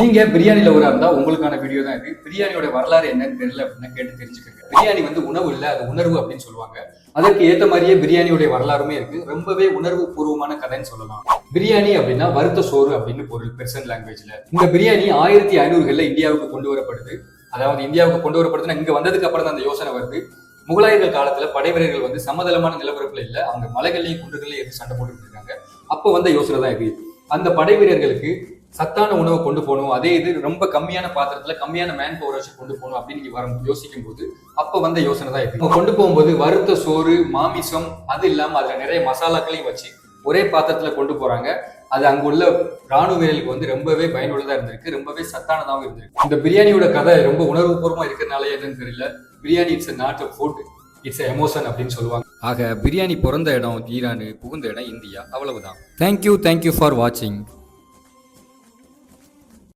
நீங்க பிரியாணில ஒரு இருந்தா உங்களுக்கான வீடியோ தான் இது. பிரியாணியோட வரலாறு என்னன்னு தெரியல அப்படின்னா கேட்டு தெரிஞ்சுக்கோங்க. பிரியாணி வந்து உணவு இல்ல, அது உணர்வு அப்படின்னு சொல்லுவாங்க. அதற்கு ஏத்த மாதிரியே பிரியாணியோட வரலாறுமே இருக்கு. ரொம்பவே உணர்வு பூர்வமான கதைன்னு சொல்லலாம். பிரியாணி அப்படின்னா வறுத்த சோறு அப்படின்னு பொருள் பெர்சியன் லாங்குவேஜ்ல. இந்த பிரியாணி 1500களில் இந்தியாவுக்கு கொண்டு வரப்படுது. அதாவது இந்தியாவுக்கு கொண்டு வரப்படுதுன்னா இங்க வந்ததுக்கு அப்புறம் தான் அந்த யோசனை வருது. முகலாயர்கள் காலத்துல படை வீரர்கள் வந்து சமதளமான நிலப்பரப்புல இல்ல, அவங்க மலைகள்லையும் குன்றுகளையும் எடுத்து சண்டை போட்டுட்டு இருக்காங்க. அப்ப வந்த யோசனை தான் இது. அந்த படை வீரர்களுக்கு சத்தான உணவை கொண்டு போகணும், அதே இது ரொம்ப கம்மியான பாத்திரத்துல கம்மியான மேன் பவர் வச்சு கொண்டு போகணும் அப்படின்னு யோசிக்கும் போது அப்ப வந்த யோசனை தான் இது. கொண்டு போகும்போது வறுத்த சோறு, மாமிசம், அது இல்லாம அதுல நிறைய மசாலாக்களையும் வச்சு ஒரே பாத்திரத்துல கொண்டு போறாங்க. அது அங்குள்ள ராணுவ வீரர்களுக்கு வந்து ரொம்பவே பயனுள்ளதா இருந்திருக்கு, ரொம்பவே சத்தானதாகவும் இருந்திருக்கு. இந்த பிரியாணியோட கதை ரொம்ப உணர்வுபூர்வமா இருக்கிறதுனால எதுன்னு தெரியல. Biryani it's not a food, it's emotion அப்படின்னு சொல்லுவாங்க. ஆக பிரியாணி பிறந்த இடம் ஈரான், புகுந்த இடம் இந்தியா, அவ்வளவுதான். தேங்க்யூ ஃபார் வாட்சிங்.